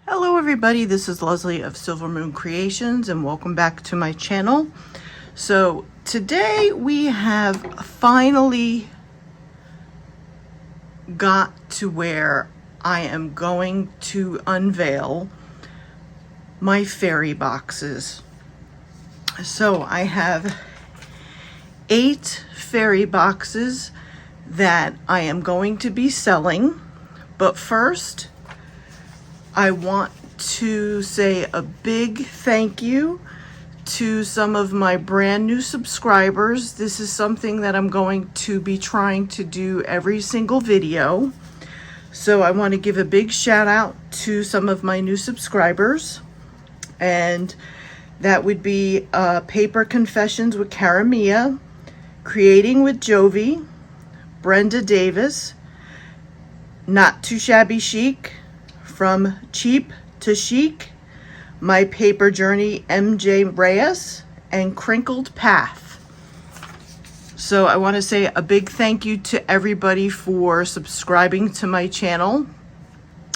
Hello everybody, this is Leslie of Silver Moon Creations and welcome back to my channel. So today we have finally got to where I am going to unveil my fairy boxes. So I have 8 fairy boxes that I am going to be selling, but first I want to say a big thank you to some of my brand new subscribers. This is something that I'm going to be trying to do every single video. So I want to give a big shout out to some of my new subscribers. And that would be Paper Confessions with Karamia, Creating with Jovi, Brenda Davis, Not Too Shabby Chic, From Cheap to Chic, My Paper Journey, MJ Reyes, and Crinkled Path. So I want to say a big thank you to everybody for subscribing to my channel.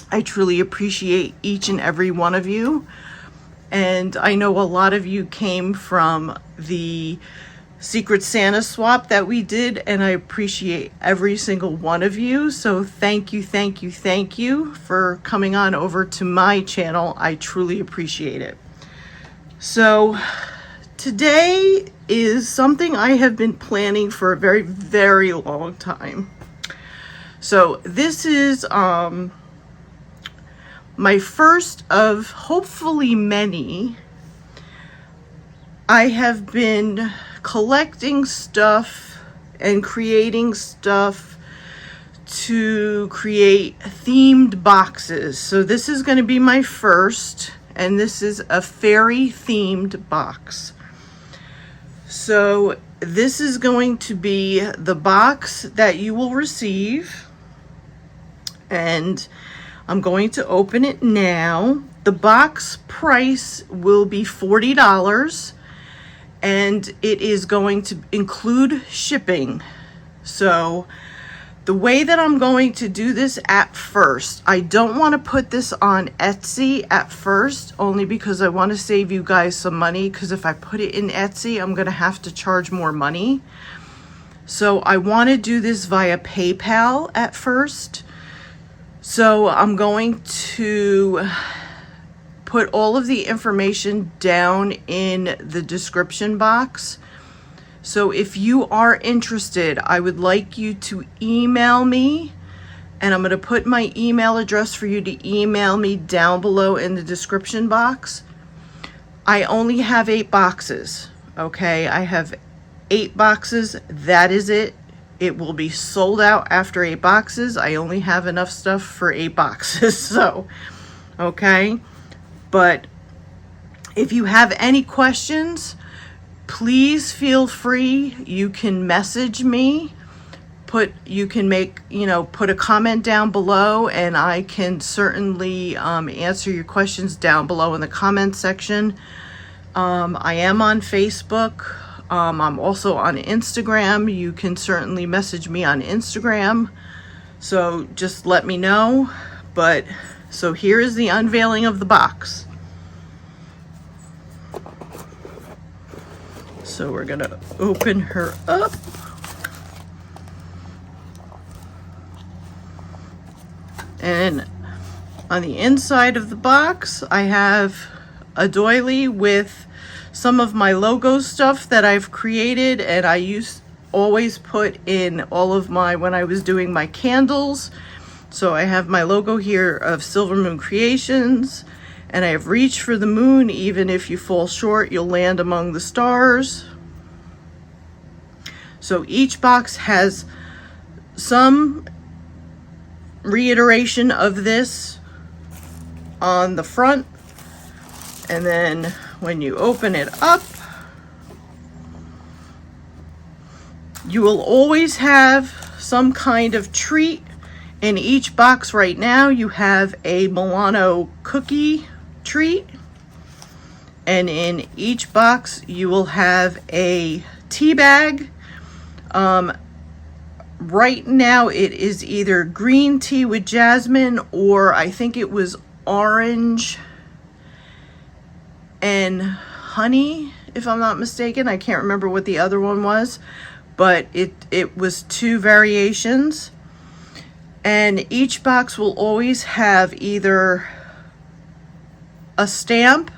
I truly appreciate each and every one of you. And I know a lot of you came from the Secret Santa swap that we did, and I appreciate every single one of you. So thank you for coming on over to my channel. I truly appreciate it. So today is something I have been planning for a very, very long time. So this is my first of hopefully many. I have been collecting stuff and creating stuff to create themed boxes. So this is going to be my first, and this is a fairy themed box. So this is going to be the box that you will receive, and I'm going to open it now. The box price will be $40. And it is going to include shipping. So the way that I'm going to do this at first, I don't want to put this on Etsy at first, only because I want to save you guys some money, because if I put it in Etsy, I'm going to have to charge more money. So I want to do this via PayPal at first. So I'm going to put all of the information down in the description box. So if you are interested, I would like you to email me, and I'm going to put my email address for you to email me down below in the description box. I only have 8 boxes, okay? I have 8 boxes. That is it. It will be sold out after 8 boxes. I only have enough stuff for 8 boxes, so, okay? But if you have any questions, please feel free. You can message me. You can put a comment down below, and I can certainly answer your questions down below in the comment section. I am on Facebook. I'm also on Instagram. You can certainly message me on Instagram. So just let me know. But so here is the unveiling of the box. So we're gonna open her up. And on the inside of the box, I have a doily with some of my logo stuff that I've created, and I always put in all of my, when I was doing my candles. So I have my logo here of Silver Moon Creations, and I have Reach for the Moon. Even if you fall short, you'll land among the stars. So each box has some reiteration of this on the front, and then when you open it up, you will always have some kind of treat. In each box right now, you have a Milano cookie treat, and in each box you will have a tea bag. Right now it is either green tea with jasmine, or I think it was orange and honey, if I'm not mistaken. I can't remember what the other one was, but it was 2 variations. And each box will always have either a stamp,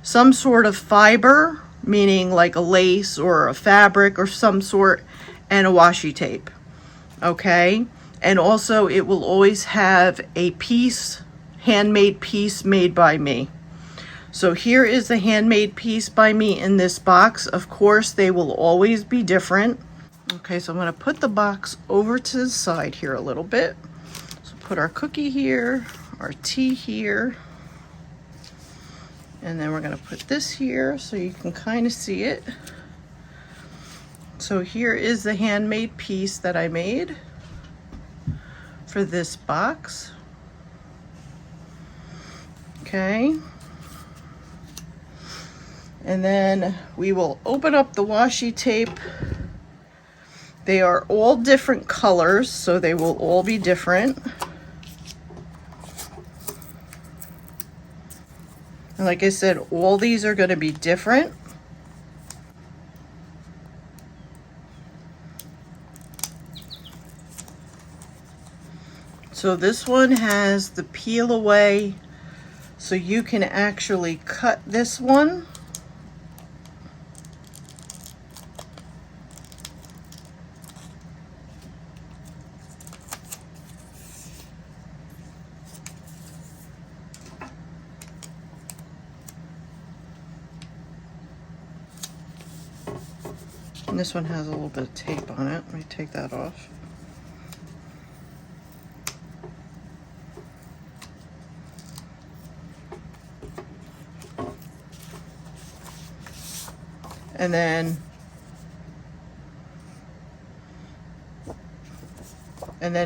some sort of fiber, meaning like a lace or a fabric or some sort, and a washi tape. Okay? And also it will always have a piece, handmade piece made by me. So here is the handmade piece by me in this box. Of course, they will always be different. Okay, so I'm going to put the box over to the side here a little bit. So put our cookie here, our tea here. And then we're going to put this here so you can kind of see it. So here is the handmade piece that I made for this box. Okay. And then we will open up the washi tape. They are all different colors, so they will all be different. And like I said, all these are going to be different. So this one has the peel away, so you can actually cut this one. And this one has a little bit of tape on it. Let me take that off. And then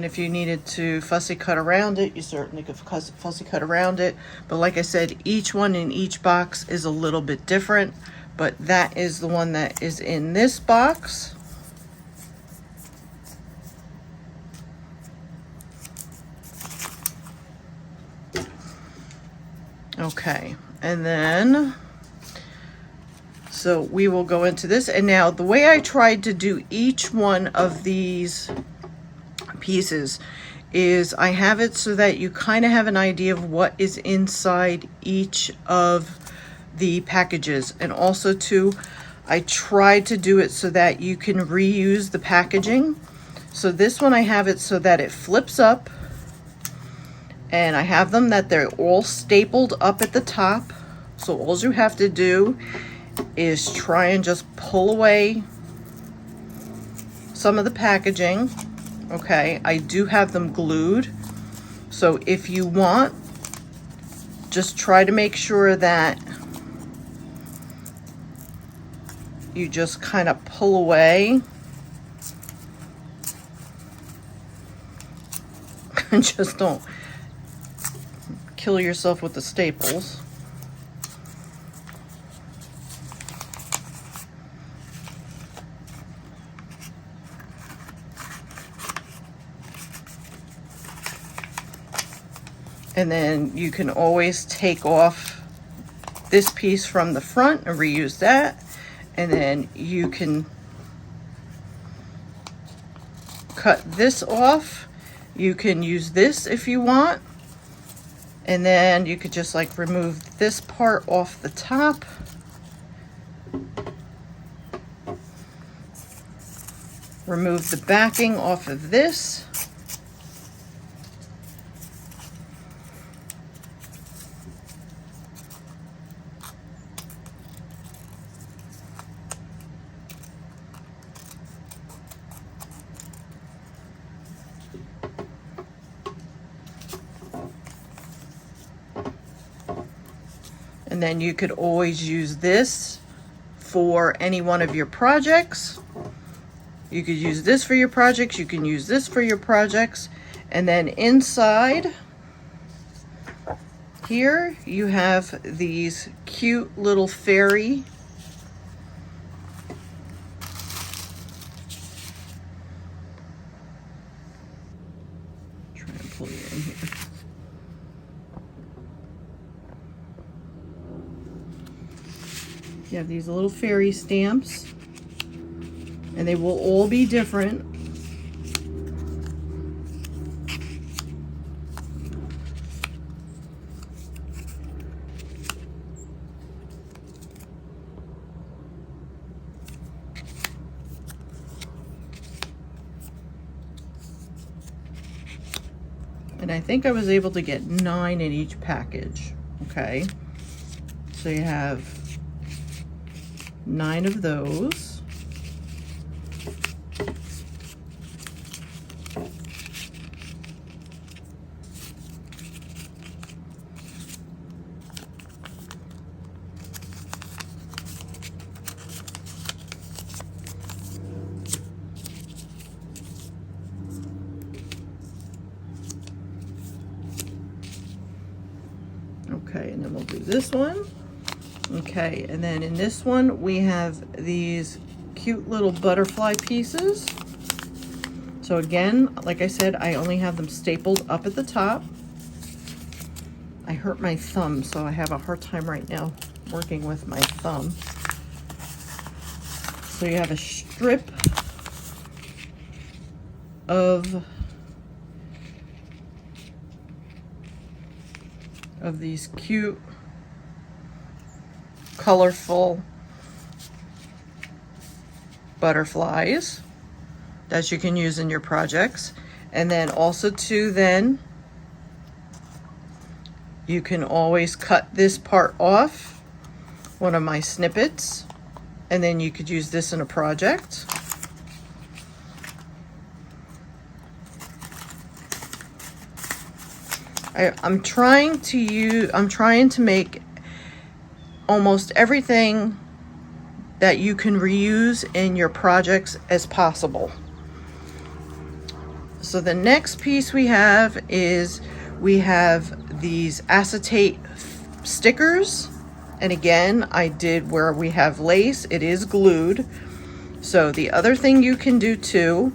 if you needed to fussy cut around it, you certainly could fussy cut around it. But like I said, each one in each box is a little bit different. But that is the one that is in this box. Okay, and then, so we will go into this. And now the way I tried to do each one of these pieces is I have it so that you kind of have an idea of what is inside each of the packages. And also too, I tried to do it so that you can reuse the packaging. So this one I have it so that it flips up, and I have them that they're all stapled up at the top. So all you have to do is try and just pull away some of the packaging. Okay, I do have them glued. So if you want, just try to make sure that you just kind of pull away and just don't kill yourself with the staples. And then you can always take off this piece from the front and reuse that. And then you can cut this off. You can use this if you want. And then you could just like remove this part off the top. Remove the backing off of this. And then you could always use this for any one of your projects. You could use this for your projects. You can use this for your projects. And then inside here, you have these cute little fairy try and pull you in here. You have these little fairy stamps, and they will all be different. And I think I was able to get 9 in each package. Okay, so you have 9 of those. Okay, and then we'll do this one. Okay, and then in this one we have these cute little butterfly pieces. So again, like I said, I only have them stapled up at the top. I hurt my thumb, so I have a hard time right now working with my thumb. So you have a strip of these cute, colorful butterflies that you can use in your projects. And then also too, then you can always cut this part off, one of my snippets, and then you could use this in a project. I'm trying to make almost everything that you can reuse in your projects as possible. So the next piece we have is we have these acetate stickers. And again, I did where we have lace, it is glued. So the other thing you can do too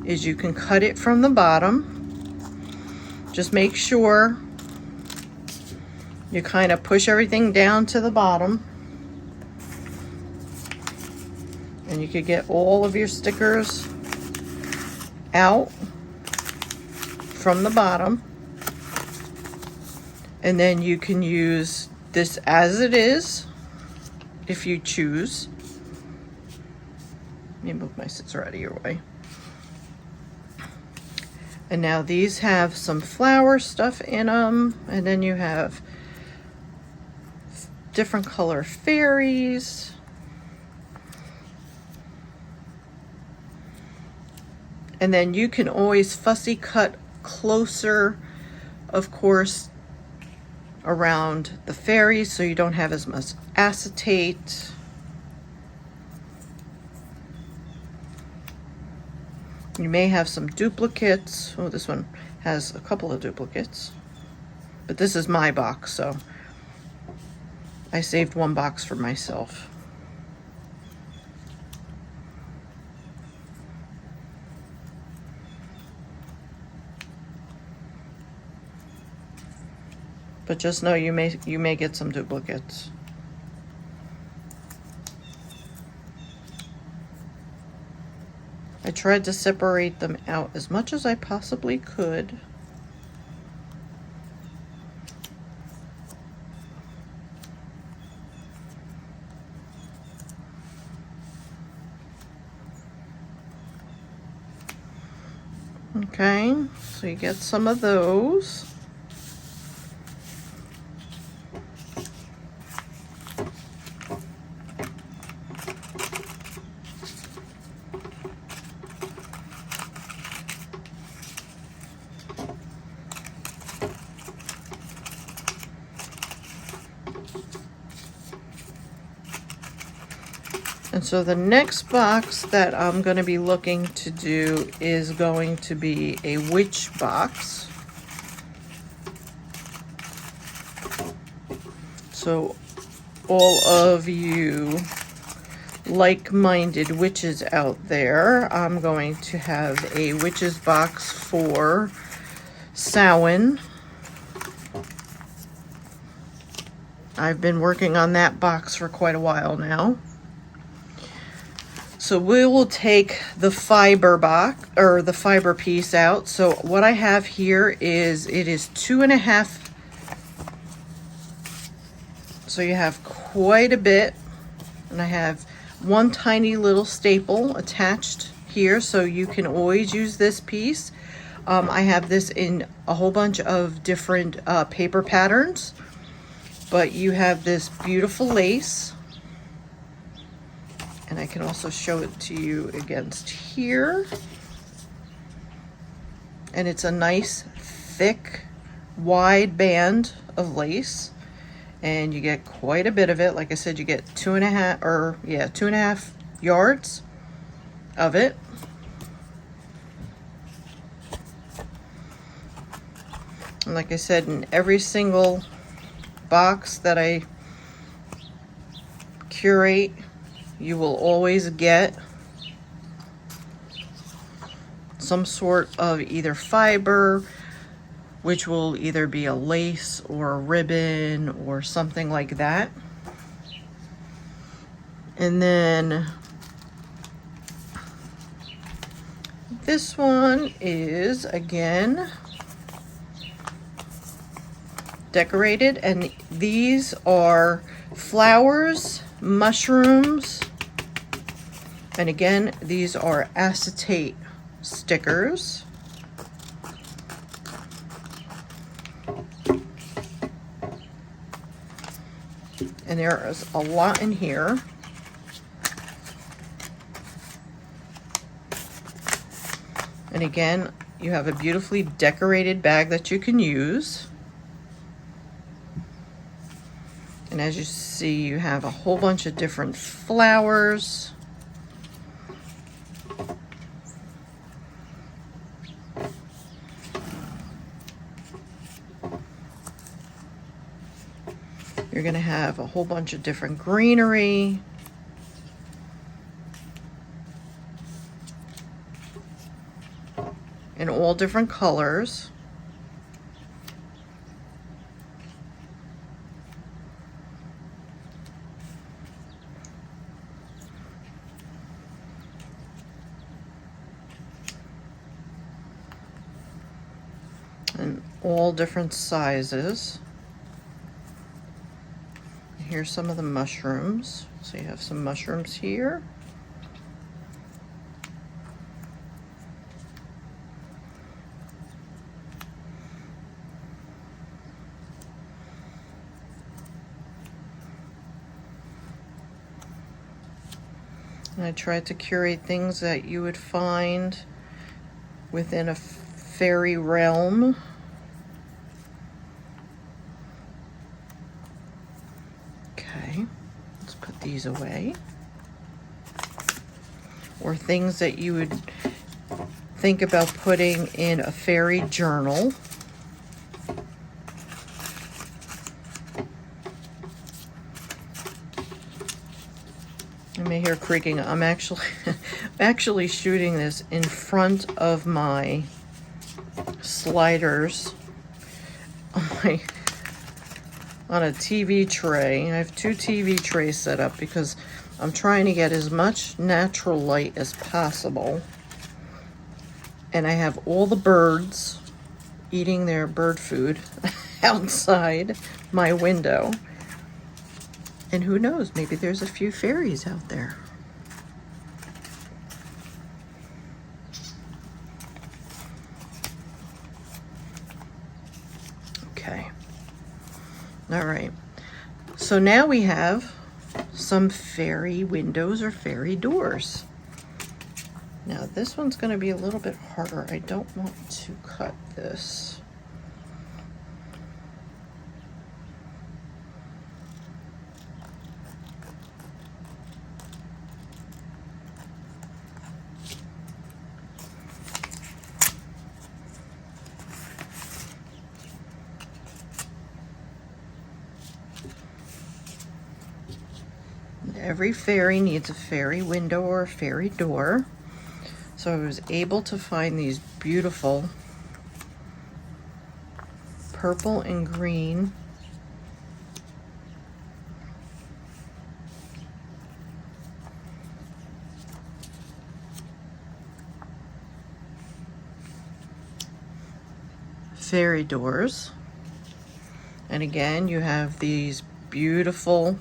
is you can cut it from the bottom. Just make sure you kind of push everything down to the bottom, and you could get all of your stickers out from the bottom. And then you can use this as it is if you choose. Let me move my scissors out of your way. And now these have some flower stuff in them, and then you have different color fairies. And then you can always fussy cut closer, of course, around the fairies so you don't have as much acetate. You may have some duplicates. Oh, this one has a couple of duplicates. But this is my box, so I saved one box for myself. But just know you may get some duplicates. I tried to separate them out as much as I possibly could. Okay, so you get some of those. And so the next box that I'm going to be looking to do is going to be a witch box. So all of you like-minded witches out there, I'm going to have a witches box for Samhain. I've been working on that box for quite a while now. So we will take the fiber box or the fiber piece out. So what I have here is, it is 2.5. So you have quite a bit, and I have one tiny little staple attached here, so you can always use this piece. I have this in a whole bunch of different paper patterns, but you have this beautiful lace, and I can also show it to you against here. And it's a nice, thick, wide band of lace, and you get quite a bit of it. Like I said, you get 2.5 yards of it. And like I said, in every single box that I curate, you will always get some sort of either fiber, which will either be a lace or a ribbon or something like that. And then this one is, again, decorated, and these are flowers, mushrooms, and again, these are acetate stickers. And there is a lot in here. And again, you have a beautifully decorated bag that you can use. And as you see, you have a whole bunch of different flowers. You're going to have a whole bunch of different greenery. In all different colors. And all different sizes. Here's some of the mushrooms. So you have some mushrooms here. And I tried to curate things that you would find within a fairy realm. Okay, let's put these away. Or things that you would think about putting in a fairy journal. You may hear creaking. I'm actually shooting this in front of my sliders on a TV tray. I have 2 TV trays set up because I'm trying to get as much natural light as possible. And I have all the birds eating their bird food outside my window. And who knows, maybe there's a few fairies out there. Okay. All right. So now we have some fairy windows or fairy doors. Now this one's going to be a little bit harder. I don't want to cut this. Every fairy needs a fairy window or a fairy door. So I was able to find these beautiful purple and green fairy doors. And again, you have these beautiful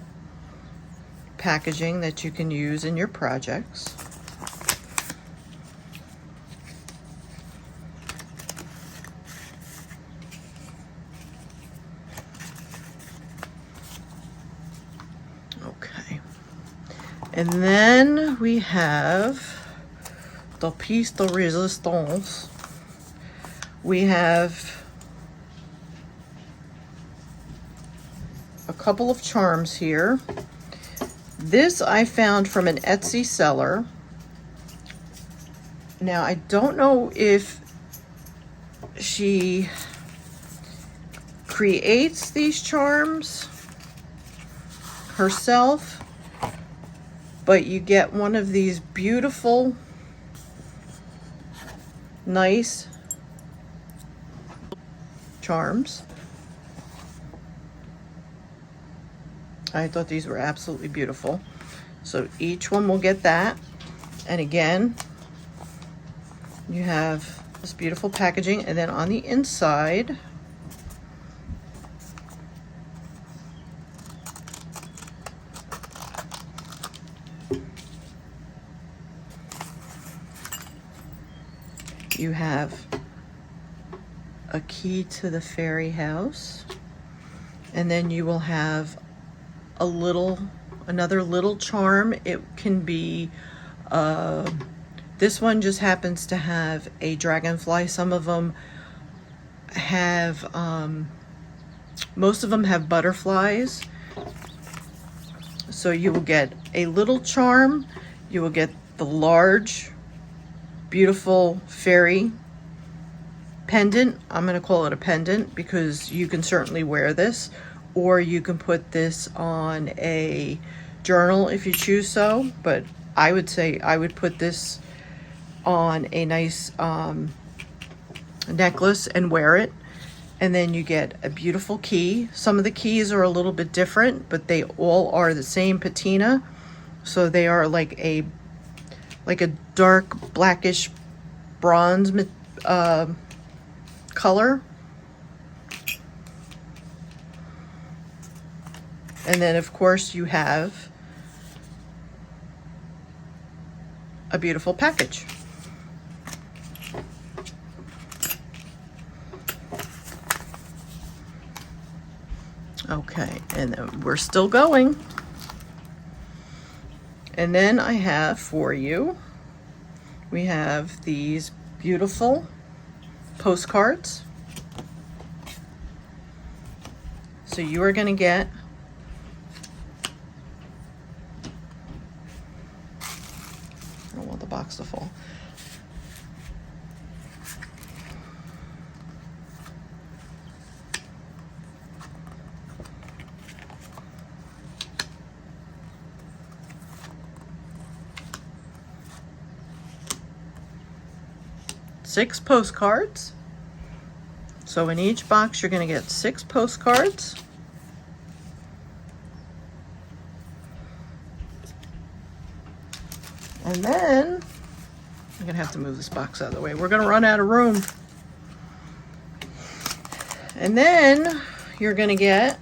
packaging that you can use in your projects. Okay. And then we have the piece de resistance. We have a couple of charms here. This I found from an Etsy seller. Now I don't know if she creates these charms herself, but you get one of these beautiful, nice charms. I thought these were absolutely beautiful. So each one will get that. And again, you have this beautiful packaging, and then on the inside, you have a key to the fairy house, and then you will have another little charm. It can be, this one just happens to have a dragonfly. Some of them have, most of them have butterflies. So you will get a little charm, you will get the large, beautiful fairy pendant. I'm going to call it a pendant because you can certainly wear this, or you can put this on a journal if you choose so, but I would say I would put this on a nice necklace and wear it. And then you get a beautiful key. Some of the keys are a little bit different, but they all are the same patina. So they are like a dark blackish bronze color. And then of course you have a beautiful package. Okay, and then we're still going. And then I have for you, we have these beautiful postcards. So you are going to get I don't want the box to fall. Six postcards. So in each box you're going to get 6 postcards. And then I'm going to have to move this box out of the way. We're going to run out of room. And then you're going to get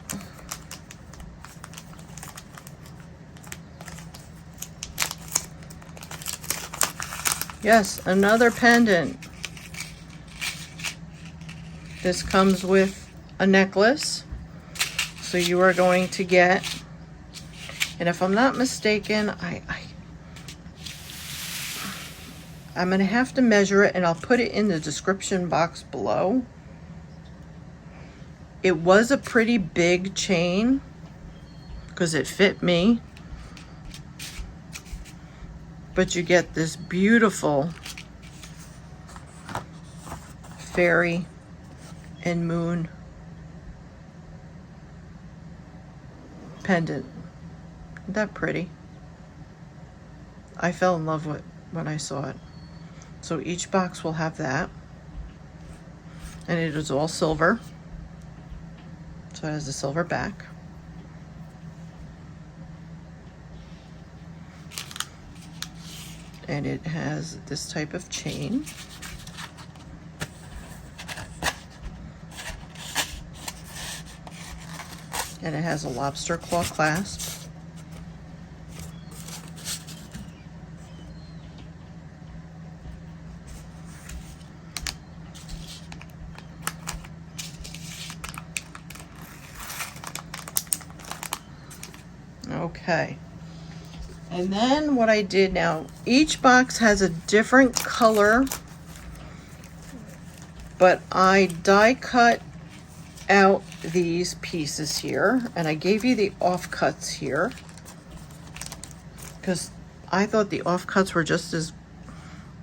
yes, another pendant. This comes with a necklace. So you are going to get, and if I'm not mistaken, I'm going to have to measure it, and I'll put it in the description box below. It was a pretty big chain because it fit me. But you get this beautiful fairy and moon pendant. Isn't that pretty? I fell in love with when I saw it. So each box will have that. And it is all silver. So it has a silver back. And it has this type of chain. and it has a lobster claw clasp. Okay. And then what I did now, each box has a different color, but I die cut out these pieces here, and I gave you the offcuts here because I thought the offcuts were just as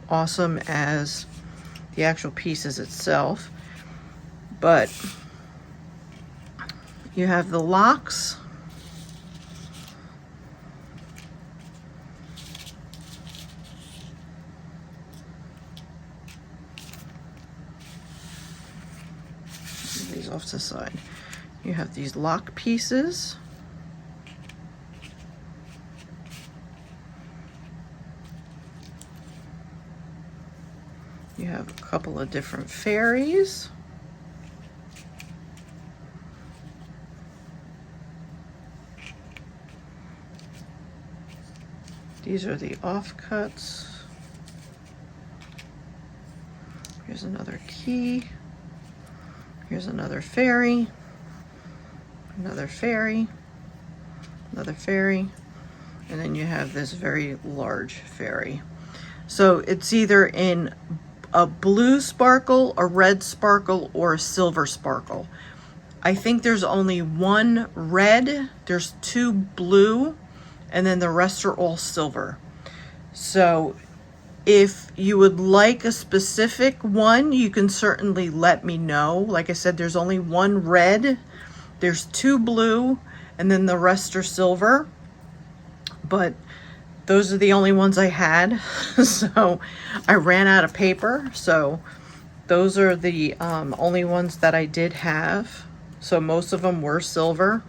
awesome as the actual pieces itself. But you have the locks, these off to the side. You have these lock pieces. You have a couple of different fairies. These are the offcuts. Here's another key. Here's another fairy. Another fairy. Another fairy. And then you have this very large fairy. So it's either in a blue sparkle, a red sparkle, or a silver sparkle. I think there's only one red, there's two blue, and then the rest are all silver. So if you would like a specific one, you can certainly let me know. Like I said, there's only one red, there's two blue, and then the rest are silver. But those are the only ones I had. So I ran out of paper. So those are the only ones that I did have. So most of them were silver.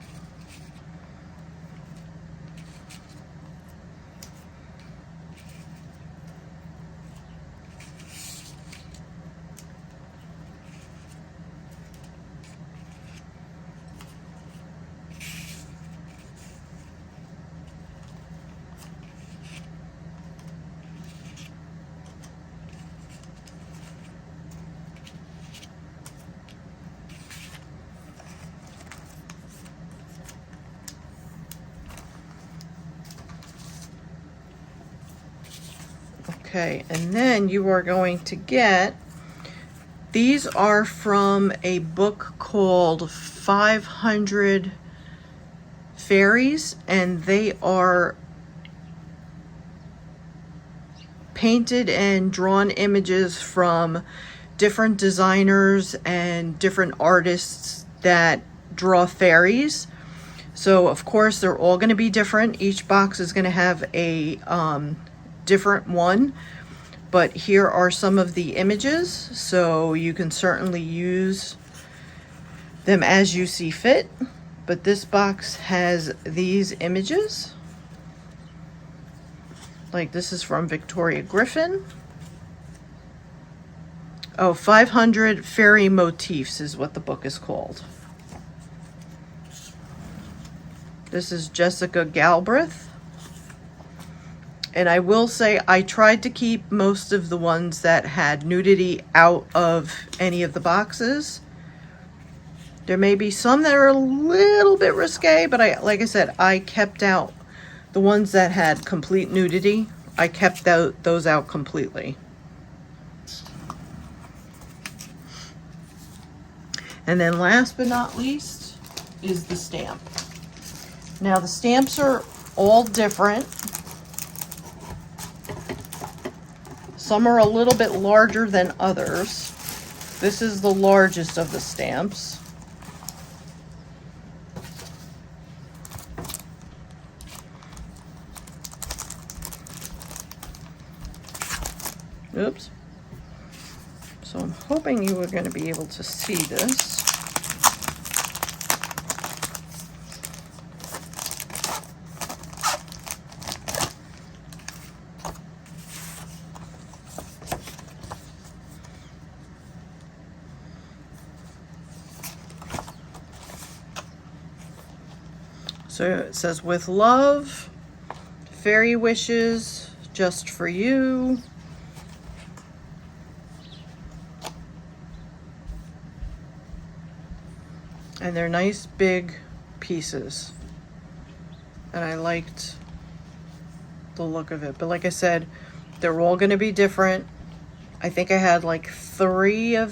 Okay, and then you are going to get, these are from a book called 500 Fairies, and they are painted and drawn images from different designers and different artists that draw fairies. So of course they're all going to be different. Each box is going to have a different one, but here are some of the images, so you can certainly use them as you see fit. But this box has these images. Like this is from Victoria Griffin. Oh, 500 Fairy Motifs is what the book is called. This is Jessica Galbraith. And I will say I tried to keep most of the ones that had nudity out of any of the boxes. There may be some that are a little bit risque, but like I said, I kept out the ones that had complete nudity. I kept those out completely. And then last but not least is the stamp. Now the stamps are all different. Some are a little bit larger than others. This is the largest of the stamps. Oops. So I'm hoping you are going to be able to see this. So it says, with love, fairy wishes just for you. And they're nice big pieces. And I liked the look of it. But like I said, they're all going to be different. I think I had like 3 or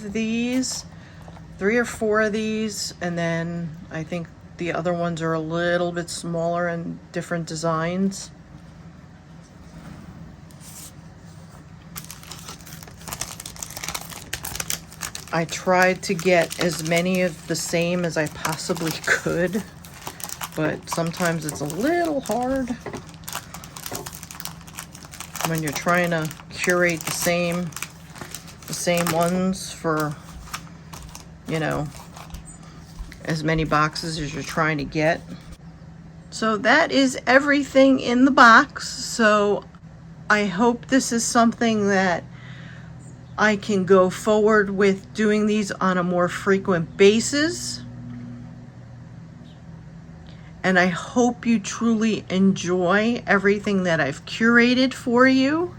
4 of these. And then I think the other ones are a little bit smaller and different designs. I tried to get as many of the same as I possibly could, but sometimes it's a little hard when you're trying to curate the same ones for, you know, as many boxes as you're trying to get. So that is everything in the box. So I hope this is something that I can go forward with doing these on a more frequent basis. And I hope you truly enjoy everything that I've curated for you.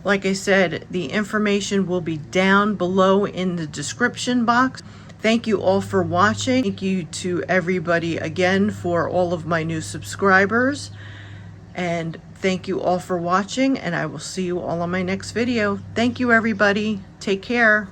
Like I said, the information will be down below in the description box. Thank you all for watching. Thank you to everybody again for all of my new subscribers. And thank you all for watching, and I will see you all on my next video. Thank you, everybody. Take care.